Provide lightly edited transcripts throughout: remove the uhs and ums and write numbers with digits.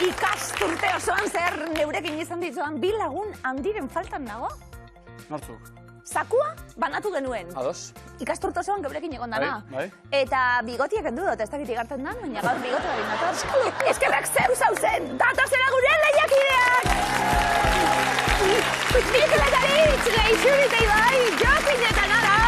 Ikasturte osoan zer neurekin izan dituan bi lagun handiren faltan nago? Nortzuk? Zakua banatu genuen. Ados. Ikasturte osoan geurekin egon dana. Bai. Eta bigotiak kendu dut, ez dakit igartzen dan, baina gaur bigote bari nator. Eskerrak zeu zauzen, datozera gure lehiakideak! Mikel eta Aritz, Leixuri eta Ibai, Jokin eta Nara!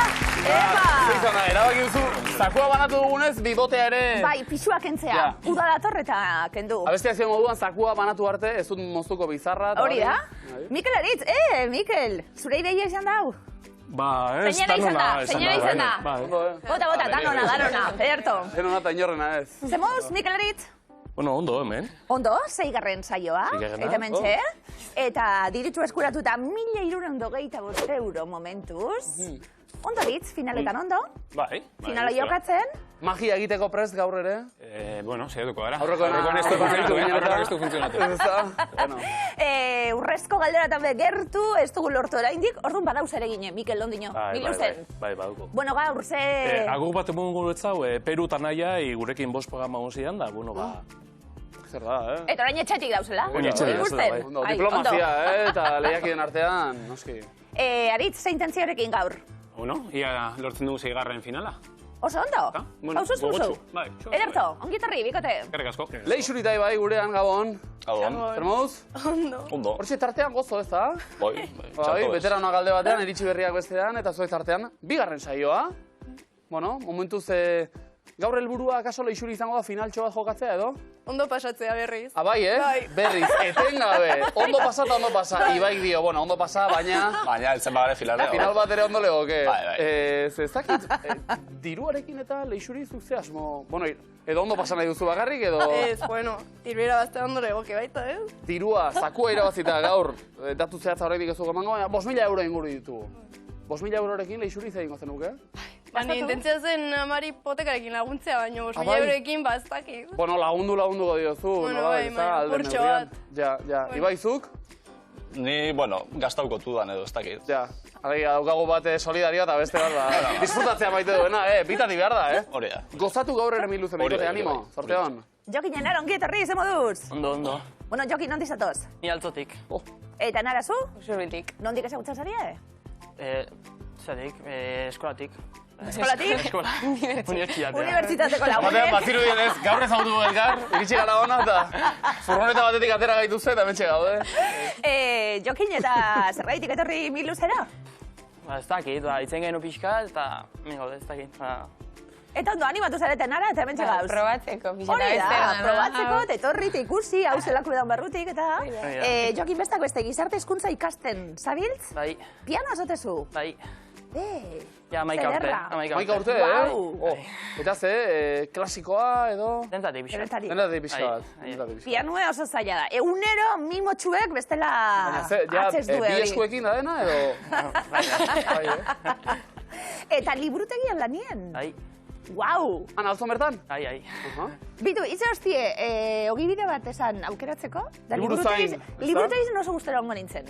Epa! Zeizan da, erabaki duzu, zakua banatu dugunez, bibotea ere... Bai, pixua kentzea. Uda dator eta kendu. Abestia zion moduan, zakua banatu arte, ez dut moztuko bizarra. Hori da? Mikel Aritz, Mikel, zure ideia izan dau? Ba, ez, Zeinera izan da. Bota, danona, ederto. Denona eta inorrena ez. Zemuz, Mikel Aritz? Bueno, ondo, hemen. Ondo, 6. saioa, eta mentxe. Eta diritu eskuratuta 1.325 euro momentuz. Ondo Aritz, finaletan ondo? Bai. Finala jokatzen? Magia egiteko prest gaur ere? Bueno, saiatuko gara. Aurrekoan ez du funtzionatu. Urrezko galderatan gertu, ez dugu lortu oraindik, orduan badauz ere gine, Mikel Londino, Miluzen. Bai, baduko. Bueno, gaur, ze... Aguk bat emun guretzau, Peru eta Naia, gurekin 5 programa zidan da, bueno, ba... Zer da, Eta orain etxetik dauzela? Etxetik dauzela, bai. Ondo, diplomazia, eta lehiakiden artean, noski. Aritz, ze intentzioarekin gaur? Bueno, ia lortzen dugu 6. finala. Oso ondo? Hauzu zuzu? Bai. Ederto, ongitarri, bikote. Eskerrik asko. Leixuri eta Ibai gurean, Gabon. Gabon. Zer moduz? Ondo. Hortxe tartean gozo ez da? Bai, veteranoak alde batean, iritsi berriak bestean, eta zuek tartean, 2. saioa. Bueno, momentuz, gaur helburua akaso Leixuri izango da finaltxo bat jokatzea edo? Ondo pasatzea berriz. Bai, berriz, etengabe. Ondo pasa eta ondo pasa. Ibaik dio, bueno, ondo pasa, baina... Baina, eltzen bagare finalea. Final bat ere ondo legoke. Bai. Zezakit, diruarekin eta Leixuri zuzea asmo... Bueno, edo ondo pasa nahi duzu bakarrik, edo... Ez, bueno, diruera bazte ondo legoke baita, Dirua, zakua irabazita gaur, datu zehatza horretik ez dugu emango, baina 5.000 euro inguru ditugu. 5.000 eurorekin Leixuri zer ingo zenuke? Baina intentzia zen amari potekarekin laguntzea, baina 5.000 eurorekin baztakik. Bueno, lagunduko diozu. Bueno, bai, purtxo bat. Ja. Ibaizuk? Ni, bueno, gastauko tudan edo, ez dakit. Ja, alegia daukagu bat solidarioa eta beste bat da. Disfrutatzea maite duena, bitati behar da, Hori da. Gozatu gaur ere Miluzen, bikote, animo, sorte hon. Jokin janara, ongi etorri, ze moduz? Ondo. Bueno, Jokin, nondi zatoz? Ni altzotik. Eta nara zu? Usurbildik. Nondik ezagutzen zarie? Zatik, eskolatik. Eskolatik? Eskola. Unibertsitatea. Unibertsitateko lagunek. Batean, baziru dienez, gaur ezagutu elkar, iritsi gara hona, eta furgoneta batetik atera gaituzu eta mentxe gaude. Jokin, eta zerbaitik etorri Miluzera? Ez dakit, itzen genu pixka, eta ez dakit. Eta ondo animatu zareten nara, eta hementxe gauz. Probatzeko, Hori da, probatzeko, eta etorri, eta ikusi, hau zelako edan barrutik, eta... Jokin bestak beste, gizarte hezkuntza ikasten, zabiltz? Bai. Piano azotezu? Bai. Ja, Maika urte, Eta ze, klasikoa edo... Dentatik pixka. Dentatik pixka bat. Pianoa oso zaila da. Egunero mimotxuek bestela atzez du Bi eskuekin da dena edo... Eta liburutegian lanien? Bai. Guau! Han, alzon bertan? Ai. Bitu, itze hostie, ogibide bat esan aukeratzeko? Liburuzain. Liburutegien oso gustera ongo nintzen.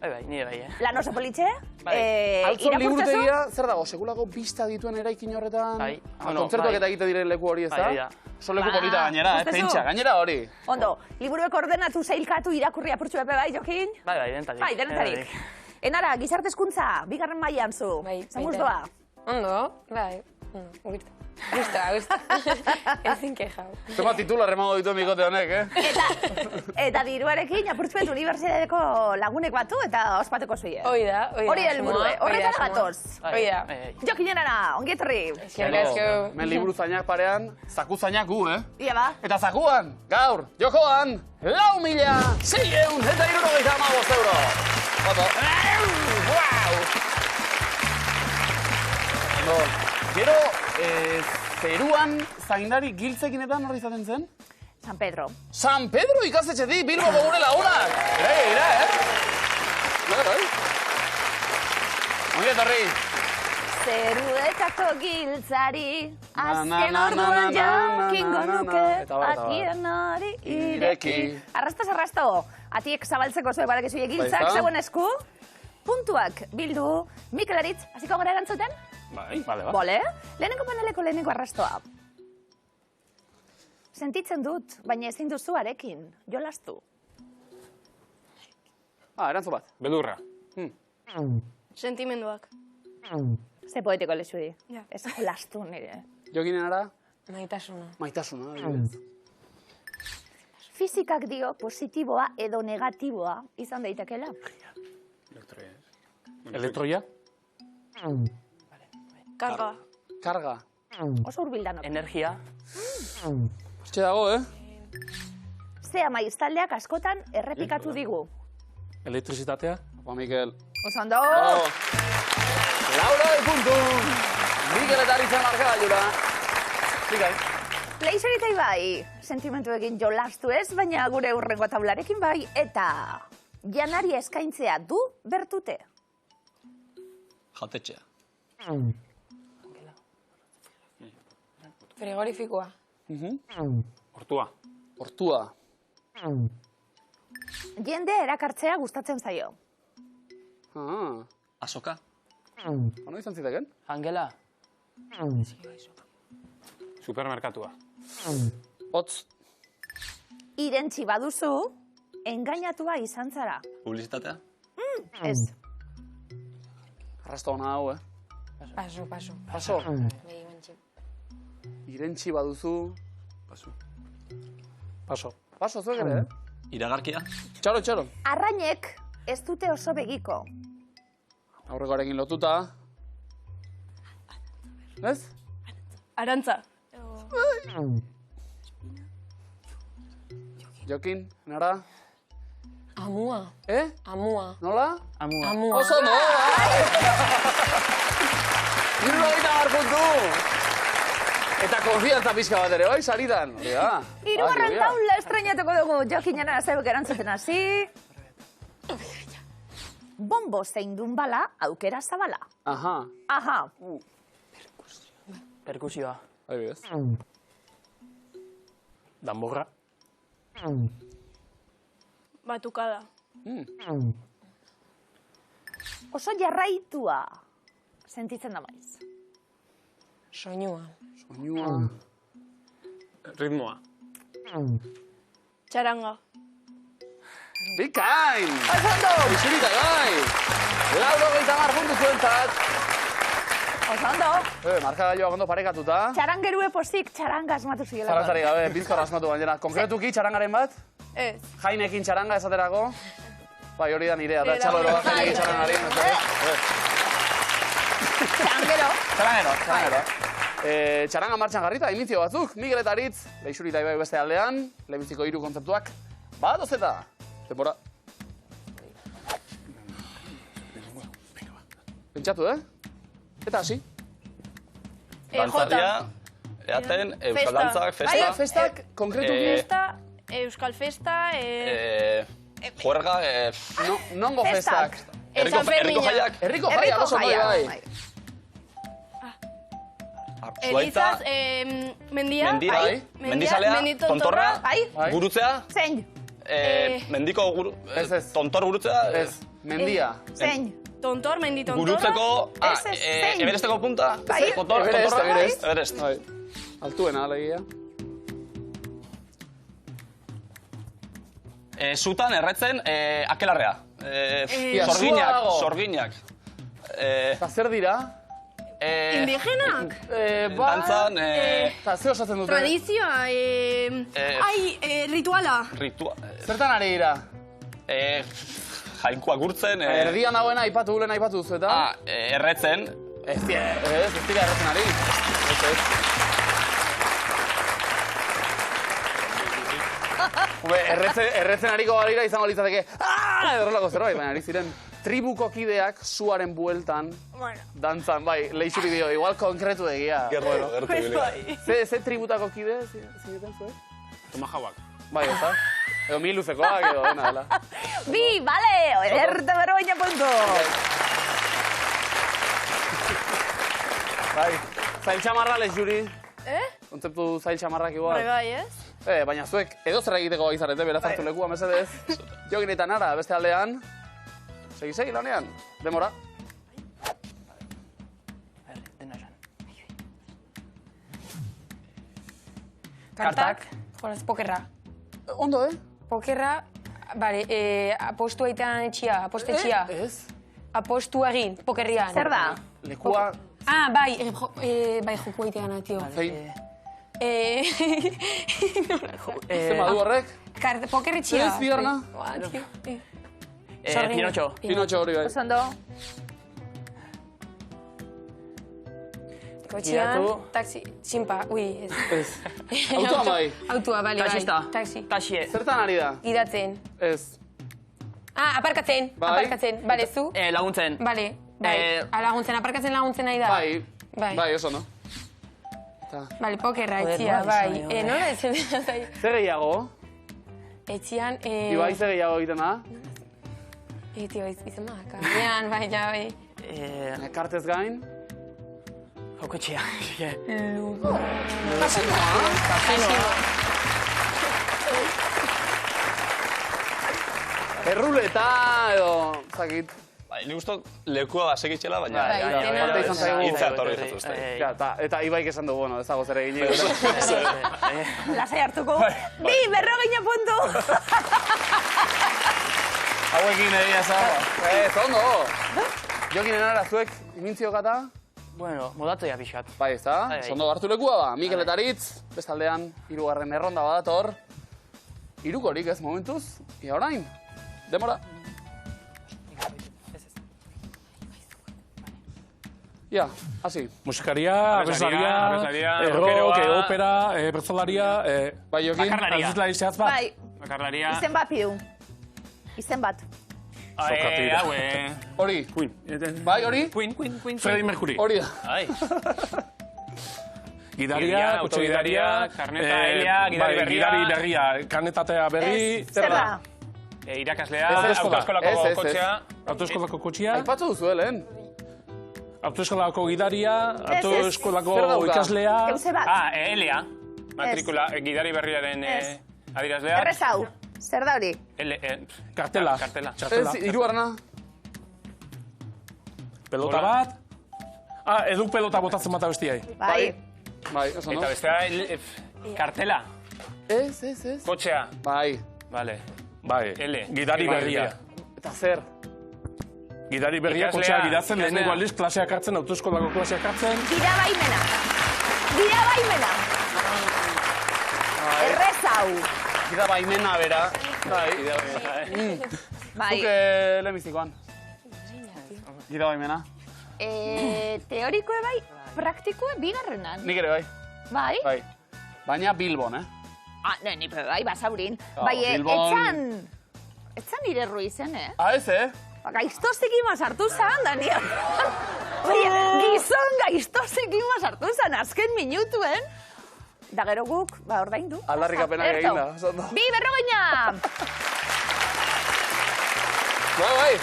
Bai, nire bai, Lan oso politxe? Altzon liburutegia, zer dago, sekulako pista dituen eraikin horretan? Bai. Kontzertuak eta egite diren leku hori ez da? Oso leku polita gainera, pentsa, gainera hori. Ondo, liburuek ordenatu, zeilkatu, irakurri apurtxu epe bai, Jokin? Bai, dentatik. Bai, denetarik. Enara, gizarte hezkuntza, 2. mailan zu. Zamuz doa? Ondo, bai. Gusta. Ezin kejau. Zema titular emango dituen bikote honek, Eta diruarekin, apurtzuet unibertsitateko lagunek batu eta ospateko zuie. Hori da. Hori da helburue, horretara gatoz. Hori da. Jokin enara, ongi etorri. Men liburuzainak parean, zakuzainak gu, Ia ba. Eta zakuan, gaur, jokoan, 4.675 euro. Oto. Gero, zeruan zaindari giltzekinetan horri izaten zen? San Pedro. San Pedro ikastetxetik, Bilboko gure lagunak! Gira, Ongi etorri. Zeruetako giltzari, azken orduan jakingo nuke, atien hori ireki. Arrasto, atiek zabaltzeko zuek badakizu giltzak zeuen esku, puntuak bildu, Mikel Aritz, hasiko gara erantzuten? Bai, bale. Bole, lehenengo paneleko lehenengo arrastoa. Sentitzen dut, baina ezin duzu arekin. Jolastu. Erantzun bat. Beldurra. Sentimenduak. Ze poetiko lexuri. Ja. Ez jolastu nire. Jokinen ara? Maitasuna. Maitasuna. adibidez. Fizikak dio positiboa edo negatiboa izan daitekela. Elektroia? Karga. Karga. Oso hurbildanok. Energia. Etxe dago, Zea maiztaldeak askotan errepikatu digu. Elektrizitatea? Opa, Mikel. Oso ondo! Laura de puntu! Mikel eta Aritzen markagailura. Mikel. Leixeritai bai, sentimentuekin jolastu ez, baina gure hurrengo taularekin bai, eta janaria eskaintzea du bertute. Jatetxea. Frigorifikoa. Hortua. Hortua. Jende erakartzea gustatzen zaio. Azoka. Ono izan ziteken? Angela. Supermerkatua. Hotz. Irentzi baduzu, engainatua izan zara. Publizitatea. Ez. Arrasto hona hau, Paso. Paso. Behi bantxe. Irentzi baduzu. Paso. Paso, zuek ere, Iragarkia. Txaro. Arrainek ez dute oso begiko. Aurrekoarekin lotuta. Ez? Arantza. Jokin, nara? Amua. Amua. Nola? Amua. Oso no! Hirurogeita hamar puntu! Eta konfiantza pixka bat ere, bai, saritan. Hirugarren taula estrenatuko dugu, Jokin jana zeuk erantzuten hasi. Bombo zein dun bala, aukera zabala. Aha. Perkusioa. Adibidez. Danborra. Batukada. Oso jarraitua sentitzen da maiz. Soinua. Ritmoa. Txaranga. Bikain! Oso ondo! Isurita, bai! Lauro gehieta puntu zuentzat. Oso ondo! Markagailoak ondo parekatuta. Txarangerue posik txaranga asmatu zigela. Zarantzari gabe, bizkor asmatu gainera. Konkretuki txarangaren bat? Ez. Jainekin txaranga esaterako? Bai, hori da nirea, eta txaloro bat jainekin txarangari. Txarangero. Txaranga martxan jarrita, initzio batzuk. Miguel eta Aritz, Leixurita ibai beste aldean, lehenbiziko 3 kontzeptuak. Bat, ozeta! Tempora. Pentsatu, Eta hasi. Dantzaria, eaten, euskal dantzak, festa. Festak, konkretuki. Festa, euskal festa, Juerga, Nongo festak. herriko jaiak. Herriko jaiak, oso noi bai. Elizaz, mendia. Mendizalea, tontorra, gurutzea. Zein? Mendiko tontor gurutzea. Ez, mendia. Zein? Tontor, mendi tontorra. Gurutzeko, zein? Everesteko punta. Everest. Altuena, alegia. Zutan erretzen, akelarrea. Sorginak. Eta zer dira? Indigenak. Dantzan, Eta ze osatzen dute? Tradizioa, rituala. Zertan ari dira? Jainkoa gurtzen. Erdian dagoena aipatu gulen aipatu duzu, eta? Erretzen. Ez dira erretzen ari. Erretzen ariko galira izango litzateke horrelako zerbait, baina ari ziren tribuko kideak zuaren bueltan dantzan, bai, Leixuri dio, igual konkretu egia. Ze tributako kide zineten zuen? Tomahawak. Bai, ez da? Edo miluzekoak edo, dena dela. Bi, bale, ederta berroina puntu. Bai, zail txamarra Leixuri. Kontzeptu zail txamarrak igual. Bai, ez? Baina zuek edo zer egiteko gaizarete, beraz hartu lekua, mesedez. Jokin eta Nara, beste aldean. Segi lanean, demora. Kartak. Pokerra. Ondo, Pokerra, bale, apostu aitean etxia, apostetxia. Ez? Apostu egin, pokerrian. Zer da? Lekua... Bai, joku aitean, tio. Zein? Zer madu horrek? Pokerretxia. Ez, bigarna? Pinotxo. Pinotxo hori bai. Osondo. Kotxean, taxi, tximpa, ez. Autoa bai? Autua, bale, bai. Taxista. Taxi. Taxie. Zertan ari da? Gidatzen. Ez. Aparkatzen. Aparkatzen, bale, zu? Laguntzen. Bale, bai. Laguntzen, aparkatzen laguntzen nahi da. Bai, oso, no? Bale, pokerra, etxia, bai. Nola ez? Zer gehiago? Etxian... Ibai zer gehiago egiten da? Tio, izan baka. Ean, bai, ja, bai. Kartez gain? Jokotxea. Kasinoa. Erruleta edo, zakit. Bai, nik uste lekua segitxela, baina... Falta izan zaigu. Hitza etorri jatuzte. Eta Ibaik esan du, bueno, ezago zer egin. Lasai hartuko. Bi, 40 puntu. Hauekin egia zago. Ondo. Jokin enara zuek, imintzio kata? Bueno, modatu ya pixkat. Bai, ez da? Ondo hartu lekua ba. Mikel eta Aritz, bestaldean, 3. erronda badator. 3 ez momentuz. Ia orain, demora. Ja, hasi. Musikaria, abeslaria, rock, opera, bertzolaria... Bai, Jokin? Bakarlaria. Zehatz bat? Bai. Bakarlaria. Izen bat pidu. Izen bat. Hori. Queen. Bai, hori? Queen. Freddie Mercury. Hori da. Ai. Gidaria, kotxe gidaria... Karneta, Elia, gidari berria. Gidari berria, karnetatea berri... Zer da? Irakaslea, autoeskolako kotxea. Autoeskolako kotxea. Aipatzu duzu, lehen. Autoeskolako gidaria, autoeskolako ikaslea... Keuze bat. Elia. Matrikula, gidari berriaren adirazlea. Errez hau. Zer da hori? Kartela. Ez, 3. Pelota bat. Eduk pelota botatzen bat abestiai. Bai. Bai, oso, no? Eta bestea, kartela. Ez. Kotxea. Bai. Vale. Bai, gidari berria. Eta zer? Gidari berria, kotxea gidatzen, lehenengo aldiz, klaseak hartzen, autoeskolako klaseak hartzen. Gira baimena. Errez hau. Gida baimena bera. Bai. Bai. Zuk lehenbizikoan. Gida baimena. Teorikoe bai, praktikoe bigarrenan. Nik ere bai. Bai? Bai. Baina Bilbon, Ni bai, basaurin. Bai, Bilbon... etzan nire Ruizen, Ez, Gaiztozekima sartu zan, Daniel. Gizon gaiztozekima sartu zan, azken minutuen. Da gero guk, ordaindu. Aldarrikapenak egin da. Bi, 40! Bai.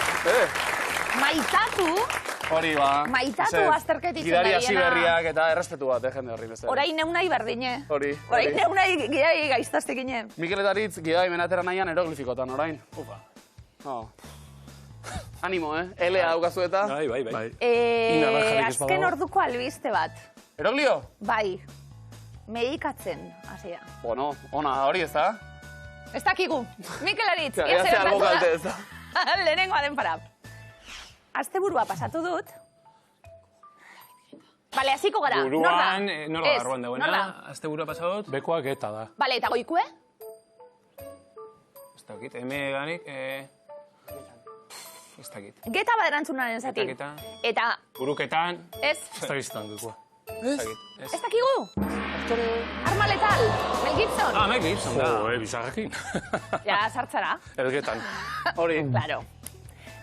Maitatu. Hori ba. Maitatu azterketik gidari hasi berriak eta errespetu bat, jende horri bezala. Orain neunai berdine. Hori. Orain neunai gidari gaiztaztekine. Mikel eta Aritz, gidari menatera nahian eroglifikotan, orain. Ufa. Animo, Elea daukazu eta. Bai. Azken orduko albiste bat. Eroglio? Bai. Medikatzen, hasi da. Bueno, ona hori ez da? Ez dakigu. Mikel Aritz, ia zer algo kalte ez da. Lehenengoa den para. Asteburua pasatu dut. Bale, hasiko gara. Buruan, norda barruan dagoena. Asteburua pasatu dut. Bekoa geta da. Bale, eta goikue? Ez dakit, ganik... Ez dakit. Geta bat erantzunaren zati. Eta... Buruketan... Ez. Ez dakiztan gekoa. Ez dakigu? Arma letal, Mel Gibson. Mel Gibson, da. Bizarrekin. Ja, sartzara. Elgetan. Hori. Claro.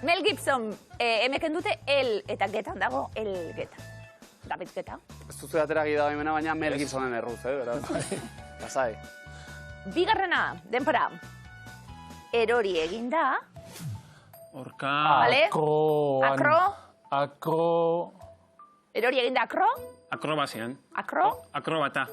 Mel Gibson, emeken dute el eta getan dago el geta. David Geta. Ez duzu atera gida baimena, baina Mel Gibsonen erruz, beraz. Lasai. Bigarrena, denpora. Erori eginda. Orka... Akro. Erori eginda akro. Akrobazian. Akrobata.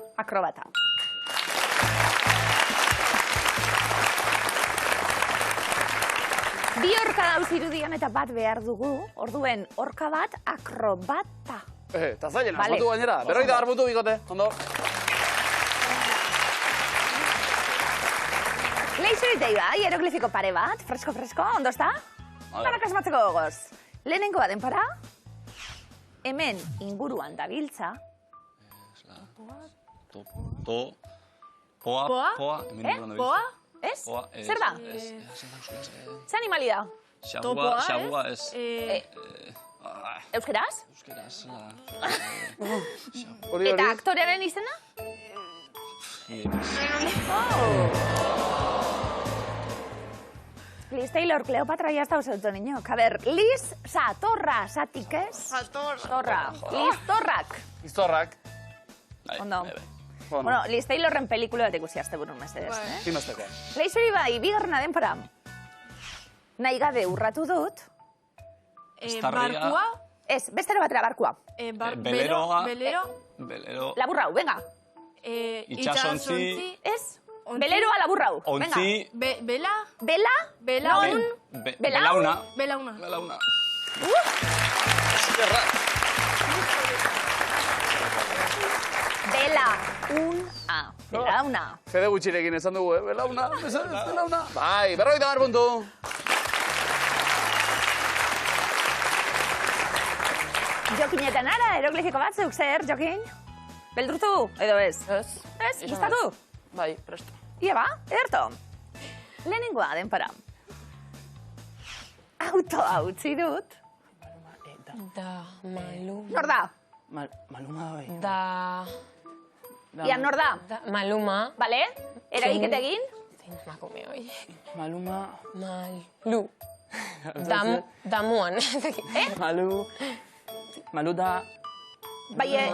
Bi orka dauz irudian eta bat behar dugu, orduen orka bat akrobata. Eta zailena, asmatu gainera. Berroita garbutu bikote, ondo. Leixuritei bai, hieroglifiko pare bat, fresko, ondo ezta? Barak asmatzeko gogoz. Lehenengoa denpora, hemen inguruan dabiltza. Poa? Poa? Ez? Zer da? Zer animali da? Xabua ez. Euskeraz? Euskeraz. Eta aktorearen izena? Liz Taylor, Kleopatra ya está usando niño. A ver, Liz Satorra, ¿satik ez? Satorra. Liz Torrak. Liz Torrak. Ondo. Bueno, Liz Taylorren pelikula bat ikusi azte burun mesedez. Zimesteko. Leixuri bai, bigarrena denpora. Nahi gabe urratu dut. Barkua? Ez, bestero batera barkua. Belero. Laburrau, venga. Itxasontzi. Ez? Beleroa laburrau. Ontzi. Bela. Bela? Belaun. Belauna. Belauna. Belauna. Fede gutxirekin esan dugu, Belauna. Bai, 50 puntu. Jokin eta Nara, eroglifiko batzuk, zer, Jokin? Beldurtu, edo ez? Ez, gustatu? Bai, presto. Ia ba, ederto. Lehenengoa denpora. Autoa utzi dut. Maluma. Nor da? Maluma bai. Ia, nor da? Maluma. Bale? Eragikete egin? Zein emakume hoi. Maluma. Malu. Damuan. Malu da... Baie...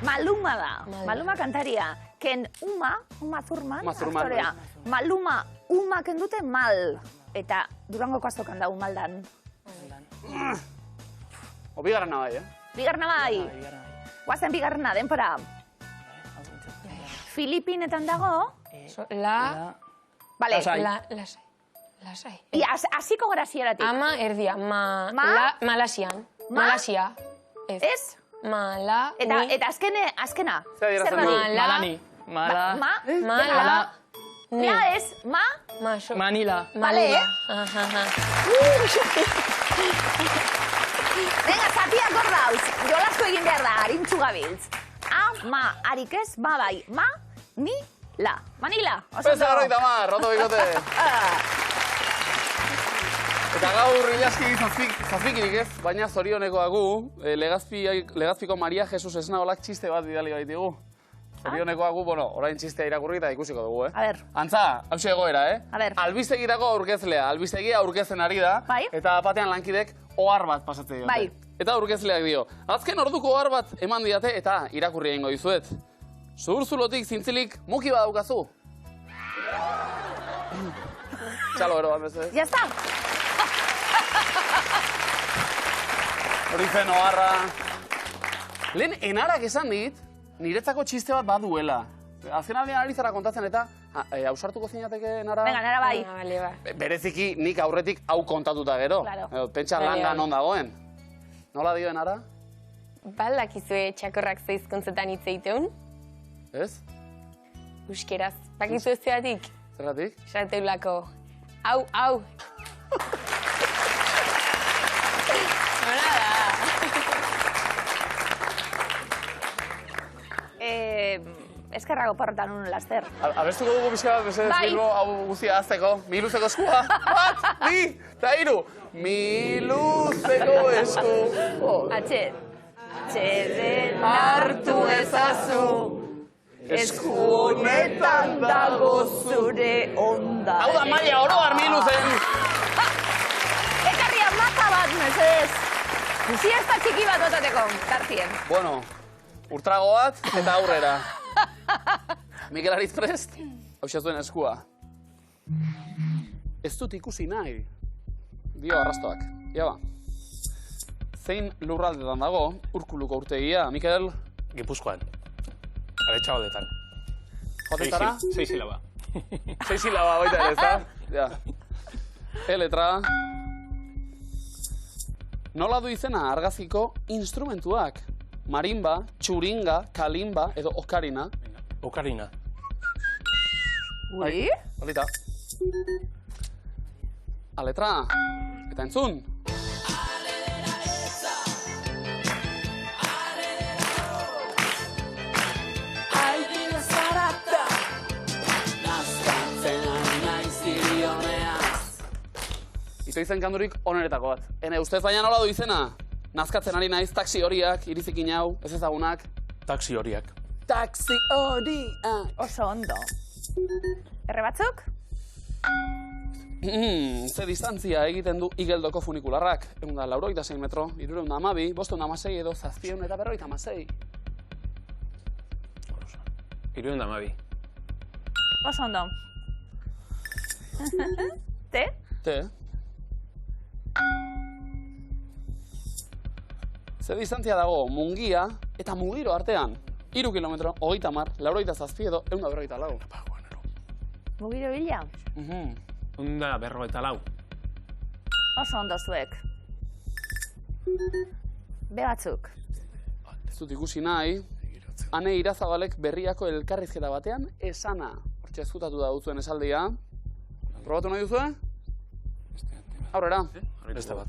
Maluma da. Maluma kantaria. Ken Uma Thurman, aktorea. Maluma, Uma kendute mal. Eta Durangoko azokan da Umaldan. O bigarrena bai, Bigarrena bai. Guazen bigarrena, denpora. Filipinetan dago. Bale. Lasai. Ia, asiko gara zieratik. Ama erdia. Malasian. Malasia. Ez? Mala... Eta azkena. Zer dira Malani. Mala... La ez, Manila. Bale. Venga, zatia gordauz. Jolasko egin behar da, harintxu gabiltz. Harik ez, bai. Ni, la. Manila. Pesa garroita roto bikote. Eta gaur ilaski zazpikirik ez, baina zorioneko agu, Legazpiko Maria Jesus Esnaolak txiste bat bidali baitigu. Zorioneko agu, orain txistea irakurri eta ikusiko dugu, A ber. Antza, hause egoera, A ber. Albistegirako aurkezlea, albistegia aurkezen ari da, eta batean lankidek ohar bat pasatzen diote. Bai. Eta aurkezleak dio, azken orduko ohar bat eman diate eta irakurri egingo dizuet. Zuhurzulotik zintzilik muki badaukazu. Txalo ero bat bezez. Ya está. Hori zen oharra. Lehen enarak esan dit, niretzako txiste bat baduela. Azken aldean ari zara kontatzen eta ausartuko zinateke Nara? Venga, Nara bai. Bereziki nik aurretik hau kontatuta gero. Pentsa langa non dagoen. Nola dio Nara? Baldakizue txakorrak zeizkontzetan hitz egiteun? Ez? Euskeraz. Bakizu ez zeratik? Zergatik? Esateulako. Au. Nola da? Eskerrago porrotan un laster. Abestuko dugu pixka bat, bezez, Bilbo, hau guztia azteko. Mi luzeko eskua. Bat, bi, eta hiru. Mi luzeko esku. Atxeden hartu ezazu. Esku honetan dago zure onda. Hau da, maia, oroar mi luzen. Ekarria mapa bat, mesez. Siesta txiki bat otateko, tartien. Bueno, urtrago bat eta aurrera. Mikel Ariz prest, hau zuen eskua. Ez dut ikusi nahi. Dio arrastoak. Ia ba. Zein lurraldetan dago, Urkuluko urtegia, Mikel? Gipuzkoan. Aretxabaldetan. Jotetara? 6 silaba. 6 silaba baita ere, ez da? Ja. Letra. Nola du izena argaziko instrumentuak? Marimba, txuringa, kalimba edo okarina. Okarina. Ui? Olita. A letra. Eta entzun. Izo izen kandurik oneretako bat. Ene, ustez baina nola du izena? Nazkatzen ari naiz, taxi horiak, irizikin hau, ez ezagunak. Taxi horiak. Taxi horiak. Oso ondo. Erre batzuk? Ze distantzia egiten du Igeldoko funikularrak. 186 metro, 312, 516 edo 756. 312. Oso ondo. Te? Te? Ze distantzia dago Mungia eta Mugiro artean. 3 kilometro, 30, 87 edo 154. Mugiro bila? 154. Oso ondo zuek. Be batzuk. Ez dut ikusi nahi, Ane Irazabalek berriako elkarrizketa batean esana. Hortxe ezkutatu da duzuen esaldia. Probatu nahi duzue? Aurrera. Beste bat.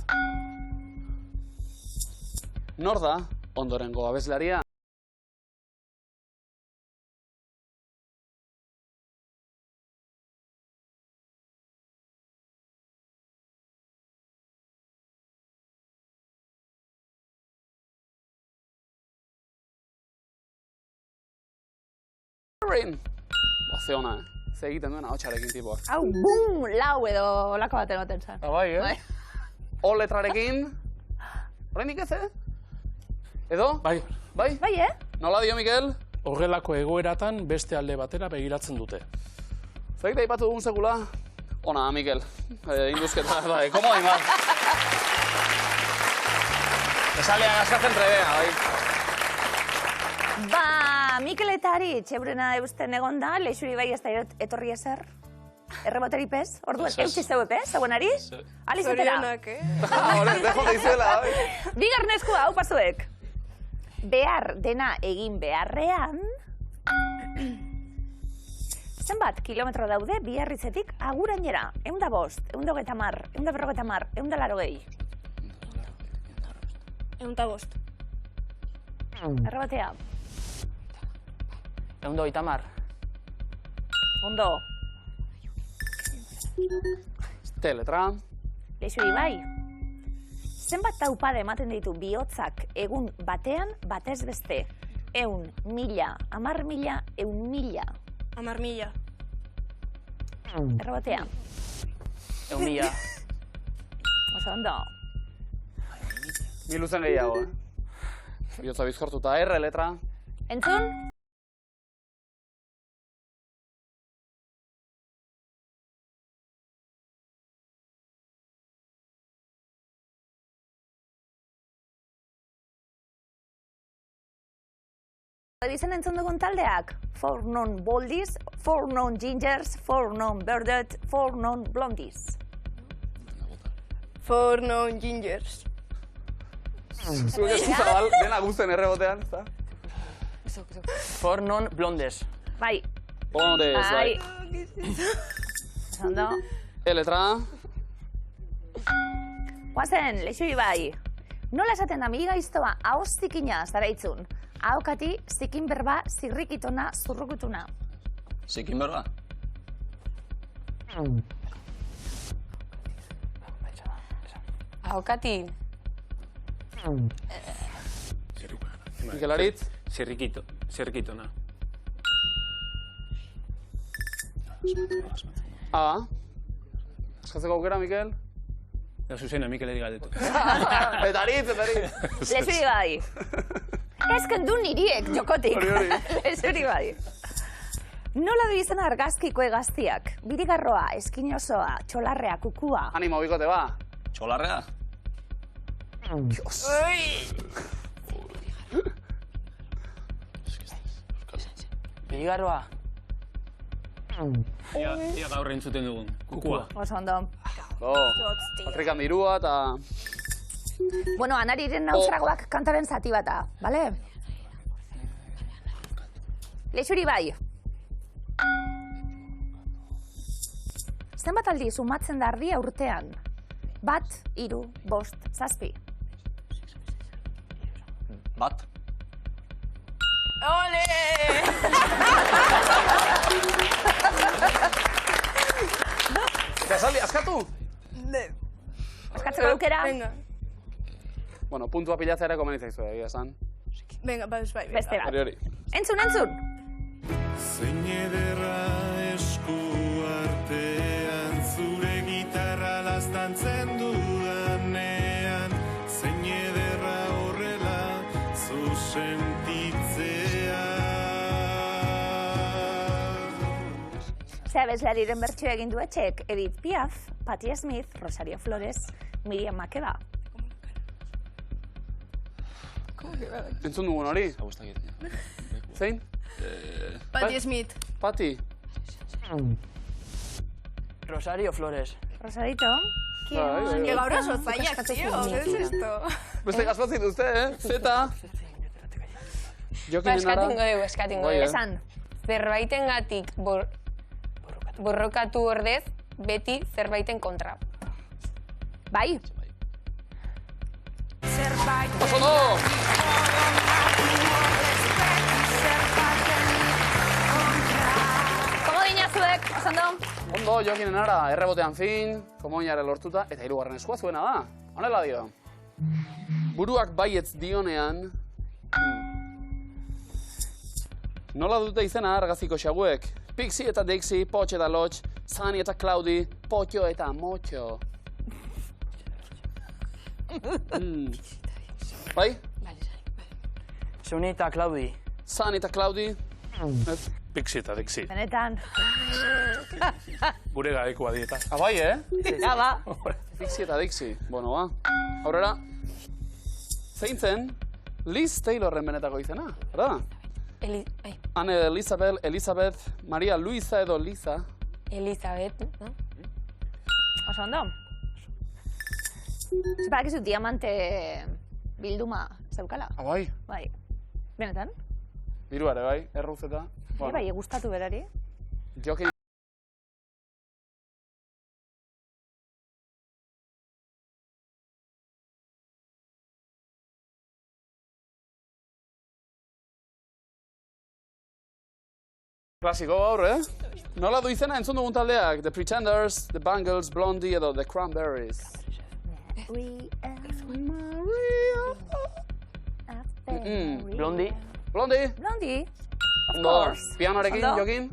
Nor da ondorengo abeslaria? Ze ona, ze egiten duen ahotsarekin tipoak. Hau, bum, lau edo olako baten goten zen. Bai, O letrarekin. Horreinik ez, Edo? Bai. Bai? Bai, Nola dio, Mikel? Horrelako egoeratan beste alde batera begiratzen dute. Zagite aipatu dugun segula? Ona, Mikel. Induzketa, bai, komo hain bat. Esalea gaskatzen trebea, bai. Ba, Mikel eta Aritz, eurena eusten egon da, Leixuri bai ez da etorri ezer. Erreboteri pez, orduan, eutsi zeu pez, zauen Aritz? Alizetera. Zorionak, Horrez, dejo deizuela, bai. Bigarren eskua, hau pasuek. Behar dena egin beharrean, zenbat kilometro daude Biarritzetik Agurainera? 105, 130, 150, 180. 105. Errebotea. 130. Ondo. Te letra. Leixuri bai. Zenbat taupade ematen ditu bihotzak egun batean batez beste? 100, 1000, 10.000, 100.000. 10.000. Errebotea. 1.000. Oso ondo. Ni luzen gehiago, Bihotza bizkortuta, R letra. Entzun? Dizen entzun dugun taldeak? 4 non-boldies, 4 non-gingers, 4 non-birdet, 4 non-blondies. 4 non-gingers. Zuek eskuzabal, dena guzten errebotean, ezta? 4 non-blondes. Bai. Blondes, bai. Ondo. E letra. Guazen, Leixuri bai. Nola esaten da migaiztoa ahoztikina zaraitzun? Ahokati, zikin berba, zirrikitona, zurrukutuna. Zikin berba? Ahokati. Mikel Aritz. Zirrikitona. A. Eskatzeko aukera, Mikel? Da zuzena, Mikel eri galdetu. Eta Aritz. Leixuri bai. Ez kendu niriek, jokotik. Leixuri bai. Nola du izan argazkiko egaztiak? Birigarroa, eskinosoa, txolarrea, kukua. Animo, bikote, ba. Txolarrea? Dios. Birigarroa. Ia gaur entzuten dugun. Kukua. Oso ondo. Patrikan dirua eta... Bueno, Anariren nauzragoak kantaren zati bata, bale? Leixuri bai. Zenbat aldi sumatzen da ardia urtean? 1, 3, 5, 7. Bat. Ole! Gazaldi, askatu? Askatzeko aukera? Venga. Bueno, puntua pilatzea ere komenitzen zuen, egia esan. Venga, bai. Beste bat. Hori. Entzun! Zein ederra esku artean, zure gitarra laztantzen dudanean, zein ederra horrela zu sentitzea. Zea bezlariren bertxio egin du etxek, Edith Piaf, Patti Smith, Rosario Flores, Miriam Makeba. Entzun dugun hori? Zein? Patti Smith. Patti? Rosario Flores. Rosarito? Que gaur oso zaiak, tío. ¿Qué es esto? Beste gazpatzi duzte, Zeta? Eskatingo dugu. Esan. Zerbaitengatik borrokatu ordez, beti zerbaiten kontra. Bai. Oso no! Komo dinazuek, oso ondo? Ondo, Joakinen ara, errebotean fin, komoinare lortuta, eta hirugarren eskua zuena da. Honela dio. Buruak baietz dionean, nola dute izena argaziko xaguek? Pixi eta Dixi, Potx eta Lotx, Sani eta Claudi, Potxo eta Motxo. Bai? Suni eta Claudi. Sani eta Claudi. Pixi eta Dixi. Benetan. Gure gaekoa dieta. Bai, Ja, ba. Pixi eta Dixi. Bueno, ba. Aurrera. Zein zen Liz Taylorren benetako izena, berda? Anne Elizabeth, Maria Luisa edo Liza. Elizabeth, no? Oso ondo. Zeparakizu diamante bilduma zeukala. Bai. Bai. Benetan? Biru ere, bai, erruz eta. Bai, gustatu berari. Jokin. Klasiko gaur, Nola du izena entzun dugun taldeak? The Pretenders, The Bangles, Blondie edo The Cranberries. Blondie. Blondie? Blondie? Ondo, pianoarekin, Jokin?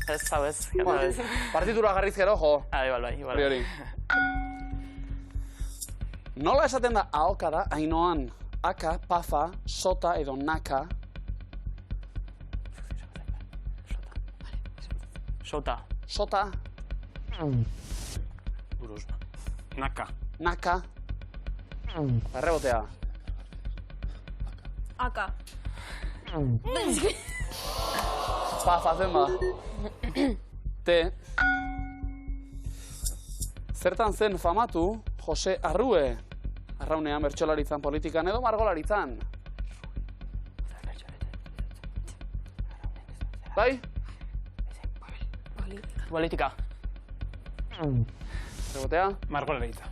Ez, hau ez. Kanta ez. Partitura garriz gero, jo. Bai. Hori. Nola esaten da ahoka da, ainoan, aka, pafa, sota edo naka? Sota. Sota, Buruz. Naka. naka. Errebotea. Aka. Pafa zen ba. Te. Zertan zen famatu Jose Arrue? Arraunean, bertsolaritzan, politikan edo margolaritzan. Bai? Politika. Errebotea. Margolaritza.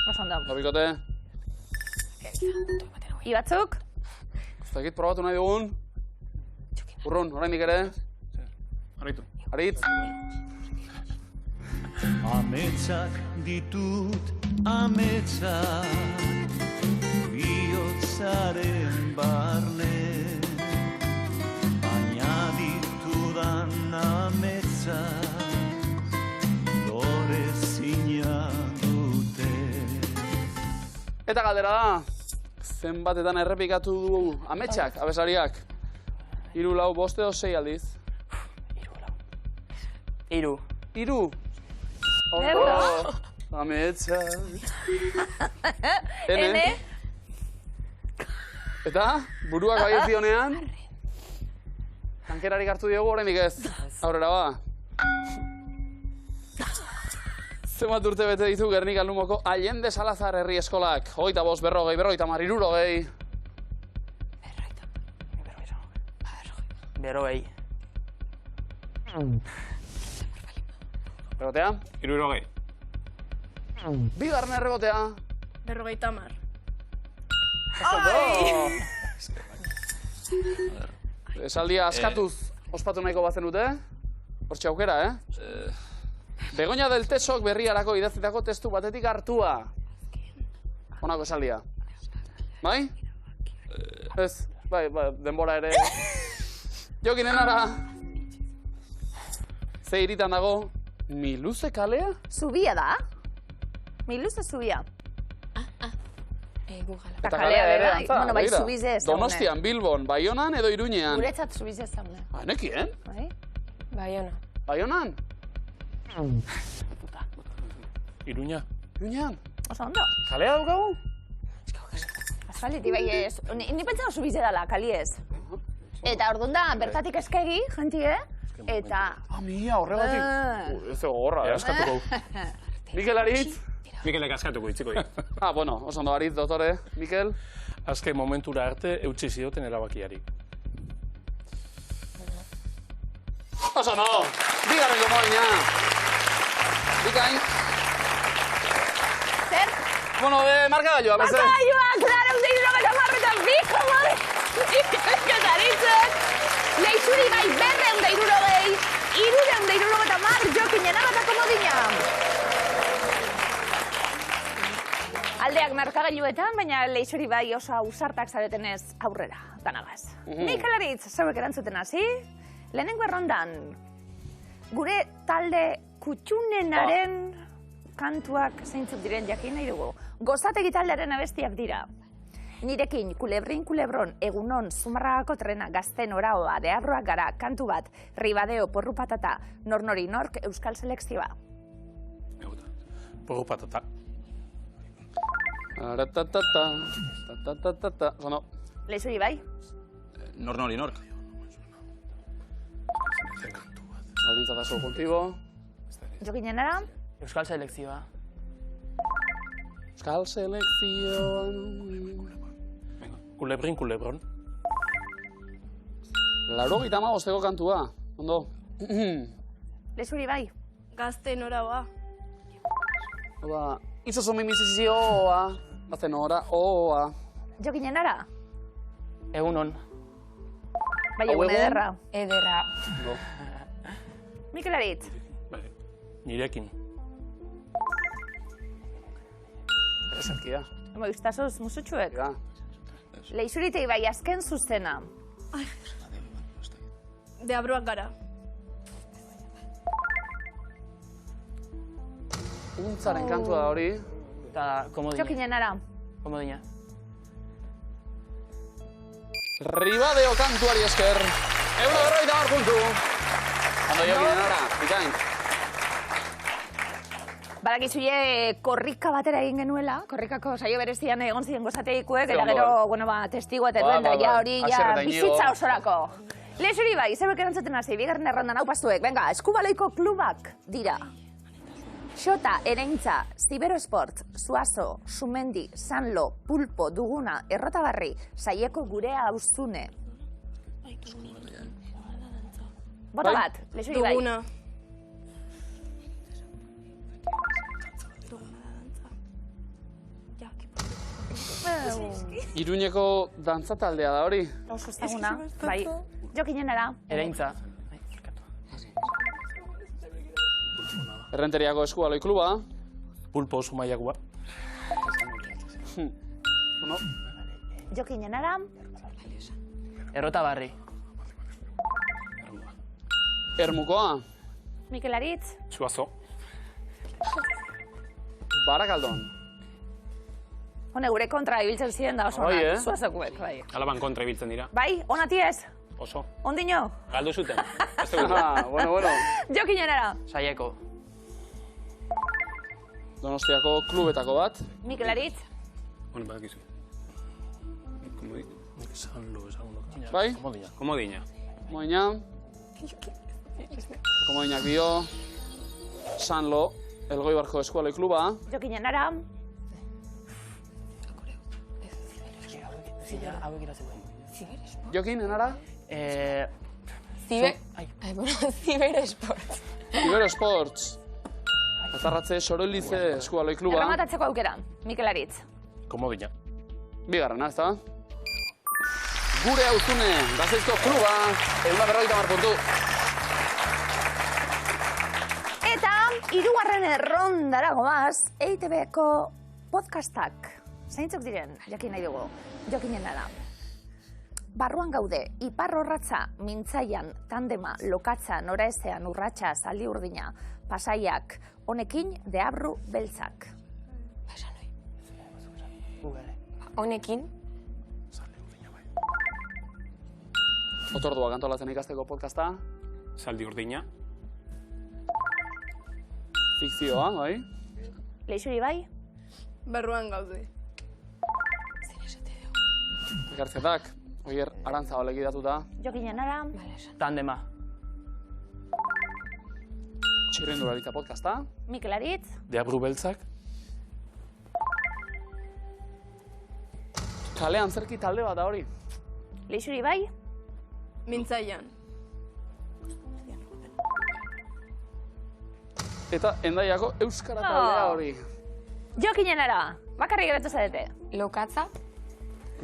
Oso ondo. Gabikote. Ibatzuk? Zagit probatu nahi dugun. Urrun, oraindik ere. Aritu. Aritz. Ametsak ditut, ametsak, bihotzaren barne, baina ditudan ametsak, lorezina dute. Eta galdera da, zenbatetan errepikatu du ametsak, abeslariak? 3, 4, 5 edo 6 aldiz? 3. 3. Ondo. Ametsak. Ene. Eta, buruak baiet dionean? Tankerarik hartu diogu oraindik ez. Aurrera ba. Zenbat urte bete ditu Gernika Lumoko Allende Salazar herri eskolak? 25, 40, 50, 60. Errebotea. 60. Bigarren errebotea. 50. Esaldia askatuz ospatu nahiko bazen dute. Hortxe aukera, Begoña del Tesok berriarako idaztitako testu batetik hartua. Honako esaldia. Bai? Ez, bai, denbora ere. Jokin enara. Ze hiritan dago, Miluze kalea? Zubia da. Miluze zubia. Google. Eta kalea ere, bueno, bai, zubize ez. Donostian, Bilbon, Baionan edo Iruñean? Guretzat zubize ez zaune. Nekien? Bai? Baiona. Baionan? Iruña. Iruñean? Oso ondo. Kalea daukagu? Asfaliti bai ez. Ni pentsatu zubize dela, kali ez. Eta orduan da, bertatik eskegi, jentie, eta... Mia, horregatik. Ez dago gorra, Askatuko. Mikel Aritz? Mikelek askatuko itziko. Bueno, oso ondo Aritz, dotore. Mikel? Azken momentura arte eutsi zioten erabakiari. Oso ondo! Bigarrengo moina! Bikain? Zer? Bueno, markagailua, beste. Markagailua, klaro, eta marretan biko, mare! Mikel Aritzek! Leixuri bai, 260, 360 Jokin enara eta komodina. Aldeak markagailuetan, baina Leixuri bai oso ausartak zaretenez aurrera, ganagaz. Mikel Aritz, zauek erantzuten hasi, lehenengo errondan, gure talde kutxunenaren kantuak zeintzuk diren jakin nahi dugu. Gozategi taldearen abestiak dira. Nirekin, kulebrin, kulebron, egunon, Zumarragako trena, gazten oraoa, deabroak gara, kantu bat, ribadeo, porru patata, nornori nork, euskal selekzioa. Porru patata. Zono. Leixuri bai? Nornori nork. Baldintza da subjuntibo. Jokin enara? Euskal selekzioa. Euskal selekzioa... Kulebrin, kulebron. 85 kantua. Ondo. Leixuri bai? Gazten oraoa. Oda, izozo mimizizioa. Gazten ora, oa. Jokin enara? Egunon. Bai, egun ederra. Ederra. Mikel Aritz? Nirekin. Eserkia. Emo, iztazoz musutxuek? Ja. Leixuritei bai, azken zuzena. Deabroak gara. Untzaren kantua da hori. Eta komodina. Jokin enara? Komodina. Ribadeo kantuari esker. 150 puntu. Ondo jokin enara, bikain. Badakizuie korrika batera egin genuela, korrikako saio berezian egon ziren gozateikuek, eta gero, bueno, testigo eta duen da, ja hori, ja, bizitza osorako. Leixuri bai, zeuek erantzuten hasi, bigarren errondan hau pastuek, venga, Eskubaloiko klubak dira. Xota, Ereintza, Ziberosport, Zuazo, Sumendi, Sanlo, Pulpo, Duguna, Errotabarri, Saieko Gurea Auzune. Bota bat, Leixuri bai. Duguna. Iruñeko dantzataldea da hori. Oso ezaguna, bai. Jokin enara? Ereintza. Errenteriako Eskubaloi kluba. Pulpo Zumaiakoa. Jokin enara? Errotabarri. Ermukoa. Mikel Aritz? Zuazo. Barakaldon. Hone, gure kontra ibiltzen ziren da oso Bai, onak, Zuazokuek, bai. Alaban kontra ibiltzen dira. Bai, onati ez? Oso. Ondino? Galdu zuten. Bueno. Jokin enara? Saieko. Donostiako klubetako bat. Mikel Aritz? Hone, badakizu. Sanlo, esan ondo. Bai? Komodina. Komodina. Moina. Komodinak dio. Sanlo, Elgoibarko Eskubaloi kluba. Jokin enara? Jokin, enara? Ziberosport. Ziberosports. Atarratze, Sorolize, Eskubaloi kluba. Errematatzeko aukera, Mikel Aritz. Komodina. Bigarrena, ez da? Gure Auzune, Gasteizko kluba, 150 puntu. Eta, hirugarren errondara goaz, EITB-ko podcastak. Zeintzuk diren, jakin nahi dugu, jokinen da. Barruan gaude, Ipar Orratza, Mintzaian, Tandema, Lokatza, Noraezean, Urratxa, Zaldi Urdina, Pasaiak, honekin Deabru Beltzak. Honekin? Otorduak antolatzen ikasteko podcasta. Zaldi Urdina. Fikzioa, bai? Leixuri bai? Barruan gaude. Ekartzetak, Oier Arantzabal egidatuta. Jokinen ara. Tandema. Txirrindularitza podcasta. Mikel Aritz. Deabru Beltzak. Kalean zerki talde bat da hori. Leixuri bai? Mintzaian. Eta Hendaiako Euskara taldea hori. Jokinen ara. Bakarrik geratu zarete. Lokatza?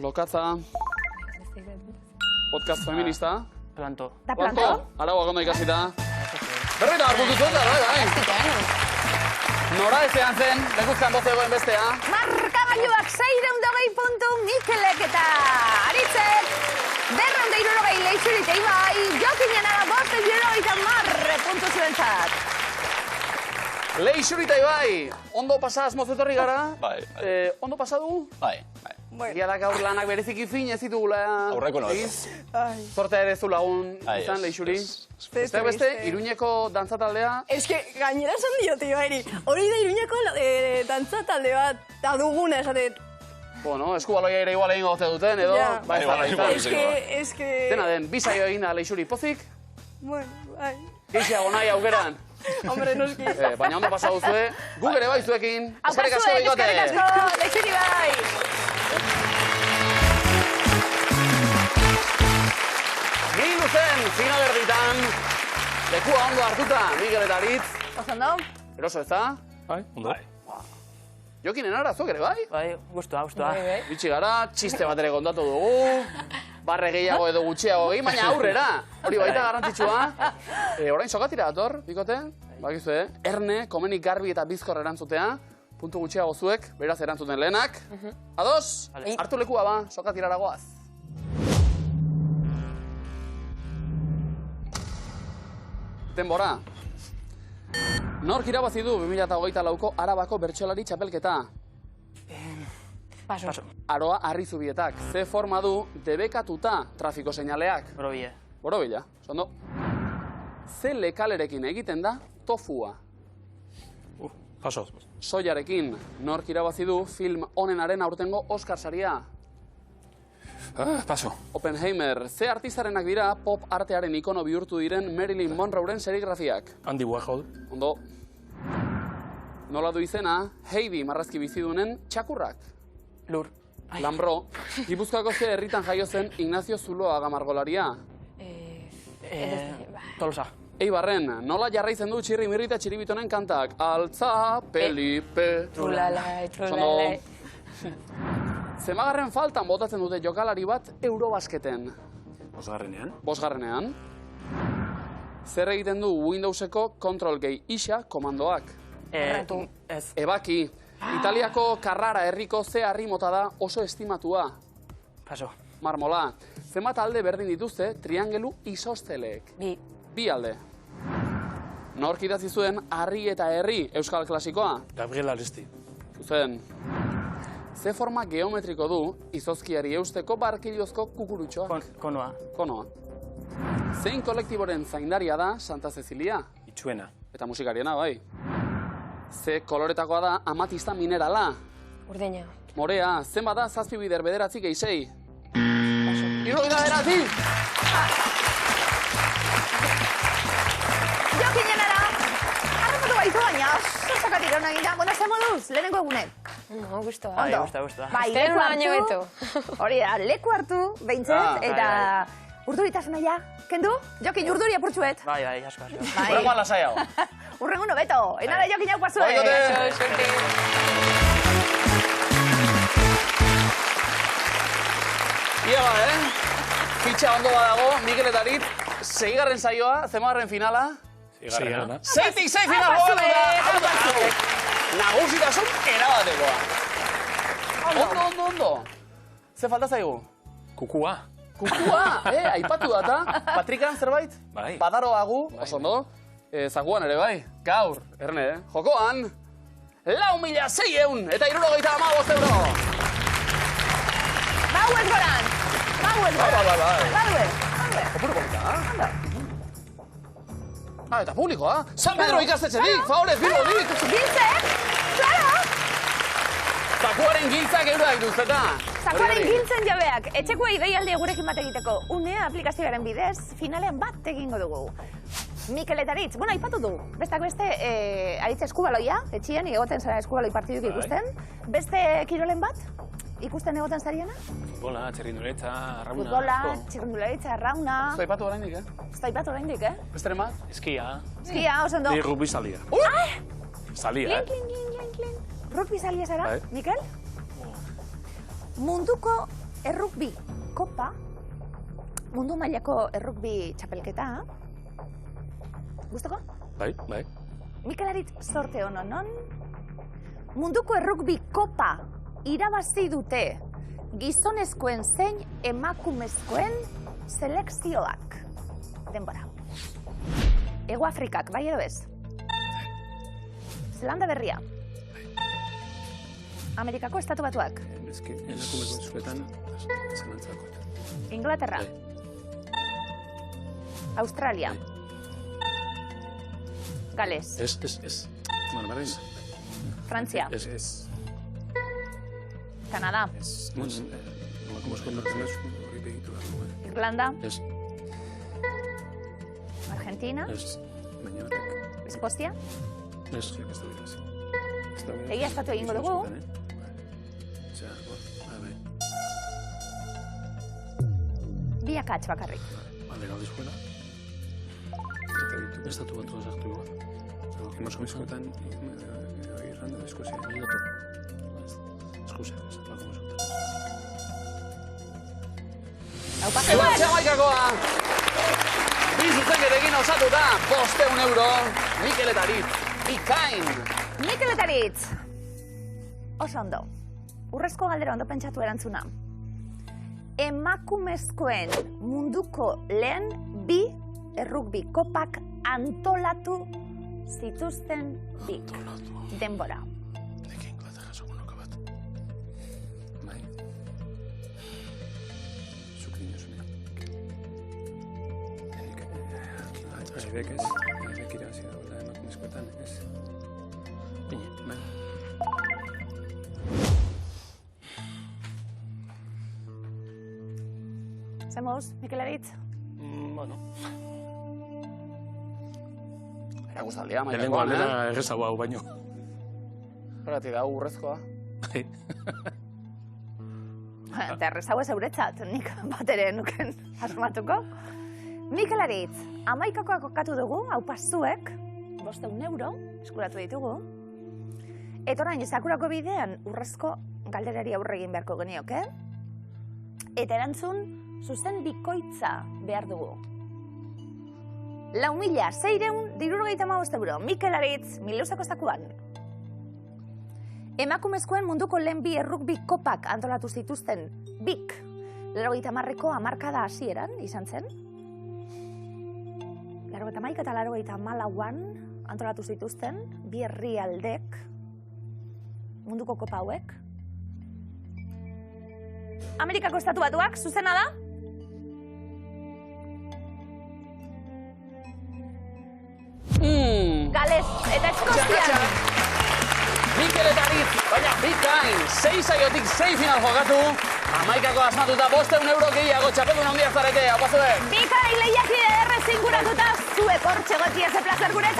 Lokatza. Podcast feminista. Planto. Da planto? Arauak ondo ikasita. Berreta hartutu zueta, bai. Nora ezean zen, lekuzkan dozegoen bestea. Markagailuak 620 puntu Mikelek eta Aritzek. 260 Leixuri eta Ibai. Jokinen ara 570 puntu zuentzat. Leixuri eta Ibai, ondo pasa asmoz etorri gara. Bai. Ondo pasa du? Bai. Egia da gaur lanak bereziki fin ez ditugula. Aurreko nola. Zortea ere zu lagun izan, Leixuri. Besteak beste, Iruñeko dantza taldea. Eske, gainera esan diote, Ibairi. Hori da Iruñeko dantza talde bat, da duguna esatet. Bueno, Eskubaloia ere igual egin gote duten, edo? Ja. Bai, Eske... Dena den, bisaio egin da Leixuri pozik. Bueno, bai. Geixiago nahi aukeran. Hombre, noski. Baina ondo pasa duzue. Guk ere bai zuekin. Eskerrik asko, Bikote. Eskerrik asko, Leixuri bai. Gilu zen, finalerditan, lekua ondo hartuta, Mikel eta Aritz. Ozondo? Eroso ez da? Bai, ondo. Jokinen ara, zuek ere bai? Bai, gustua. Bitxi gara, txiste bat ere kontatu dugu. Barre gehiago edo gutxiago egin, baina aurrera. Hori baita garrantzitsua. Orain sokatira dator, Bikote. Bakizu, Erne, Komenik Garbi eta Bizkor erantzutea. Puntu gutxiago zuek, beraz erantzuten lehenak. Ados? Hartu lekua ba, sokatirara goaz. Denbora. Nork irabazi du 2024ko Arabako bertsolari txapelketa? Paso. Aroa Arrizubietak. Ze forma du debekatuta trafiko seinaleak? Borobile. Borobila, ondo. Ze lekalerekin egiten da tofua? Paso. Soiarekin. Nork irabazi du film onenaren aurtengo Oscar saria? Paso. Oppenheimer. Ze artistarenak dira pop artearen ikono bihurtu diren Marilyn Monroeren serigrafiak? Andy Warhol. Ondo. Nola du izena Heidi marrazki bizidunen txakurrak? Lur. Lambro. Gipuzkoako ze herritan jaio zen Ignacio Zuloaga margolaria? Tolosa. Eibarren, nola jarraitzen du Txirri Mirri eta Txiribitonen kantak? Altza, Pelipe... Trulalai, trulalai. Zemagarren faltan botatzen dute jokalari bat Eurobasketen? Bosgarrenean. Bosgarrenean. Zer egiten du Windowseko Control gehi isa komandoak? Erratu. Ez. Ebaki. Italiako Carrara herriko ze harri mota da oso estimatua? Paso. Marmola. Zenbat alde berdin dituzte triangelu isosteleek? Bi alde. Nork idatzi zuen Harri eta Herri euskal klasikoa? Gabriel Aresti. Zuzen. Ze forma geometriko du izozkiari eusteko barkiliozko kukurutxoak? Konoa. Konoa. Zein kolektiboren zaindaria da Santa Cecilia? Itxuena. Eta musikariena, bai. Ze koloretakoa da amatista minerala? Urdeina. Morea, zenbat da 7 bider 9 gehi 6? 79! Jokinen ara. Arrapatu baitu baina, sosakatik hona egin da. Bueno, ze moduz, lehenengo egunek. No, guztua. Bai, Ondo. guztua. Bai, Espero leku baino hartu. Hori da, leku hartu, behintzet, eta urduritasuna ja, Kendu? Jokin urduri apurtxuet. Bai, asko. Horregoan lasaiago. Urrengo no beto. Enara jokin hau pasue. Oikote! Ia ba, Fitxa ondo badago, Mikel eta Aritz, 6. saioa, zemagarren finala. 6-tik 6 final jokatuta! Nagusitasun erabatekoa. Ondo. Ze falta zaigu? Kukua. Kukua, aipatu data. Patrikan zerbait? Bai. Padaroagu, oso ondo. Zakuan ere bai, gaur, erne, jokoan. 4.600 eta 75 euro. Bauez goran. Bai. Kopuru polita, eta publikoa. San Pedro ikastetxetik, favorez, bilbodik. Giltze, claro. Zakuaren giltzak euroak dituzeta. Zakuaren giltzen jabeak, etxekoa ideialdia gurekin bat egiteko. Unea aplikazioaren bidez, finalean bat egingo dugu. Mikel eta Aritz, aipatu du. Bestak beste, Aritz eskubaloia, etxien, egoten zara eskubaloi partiduk ikusten. Beste kirolen bat, ikusten egoten zariana? Futbola, txirrinduletza, arrauna. Futbola, txirrinduletza, arrauna. Zaipatu oraindik, Zaipatu oraindik, Besteren bat? Eskia. Eskia, oso ondo. Ni rugby salia. Salia, Klin. Rugby salia zara, Bai. Mikel? Munduko errugbi kopa, mundu mailako errugbi txapelketa. Gustoko? Bai. Mikel Aritz sorte honon. Munduko errugbi kopa irabazi dute gizonezkoen zein emakumezkoen selekzioak. Denbora. Ego Afrikak, bai edo ez? Zelanda Berria. Amerikako Estatu Batuak. Eski, emakumeko eskuetan, zalantzako. Inglaterra. Australia. Gales. Ez. Marmaren. Frantzia. Ez. Kanada. Emakumeko eskuetan, hori begitu dago. Irlanda. Ez. Argentina. Ez. Baina batek. Eskozia. Ez. Ez da bidaz. Egia estatu egingo dugu. Bi akats bakarrik. Legal eskuela. Eta ditu, estatu batu azartu igual. Emakumezkoetan, Irlanda, Eskozia, Mindato. Eskozia, emakumezkoetan. Hau pasuek! Ebatxe amaikakoa! Bi zuzenketekin osatuta, 500 euro, Mikel eta Aritz, bikain! Mikel eta Aritz! Oso ondo. Urrezko galdera ondo pentsatu erantzuna. Emakumezkoen munduko lehen bi errugbi kopak antolatu zituzten bik. Denbora. Nik Inglaterra zogunoka bat. Bai. Zuk dinozunean. Aibek ez. Aibek irabazi dagoela emakumezkoetan, ez. Bine, bai. Zemuz, Mikel Aritz? Bueno. Erakustaldia, Lehenengo maikakoan, aldera errezago hau baino. Horregatik da, urrezkoa. Bai. Eta errezau ez euretzat, nik bat ere nuken asmatuko. Mikel Aritz, 11koa kokatu dugu, hau pasuek, 500 euro, eskuratu ditugu. Eta orain, Sakurako bidean urrezko galderari aurre egin beharko genioke. Eta erantzun, zuzen bikoitza behar dugu. 4.675 euro, Mikel Aritz, Mileusako Zakuan. Emakumezkoen munduko lehen bi errugbi kopak antolatu zituzten bik. 80ko hamarkada hasieran izan zen. 81 eta 84an antolatu zituzten bi herrialdek munduko kopa hauek. Amerikako Estatu Batuak, zuzena da? Gales eta Eskozian. Mikel eta Aritz, baina bikain, 6 saiotik 6 final jokatu, 11ko asmatuta 500 euro gehiago txapeldun handia zarete, hau pasue. Bikain lehiakide errez inguratuta, zuek hortxe gotia ze plazer gure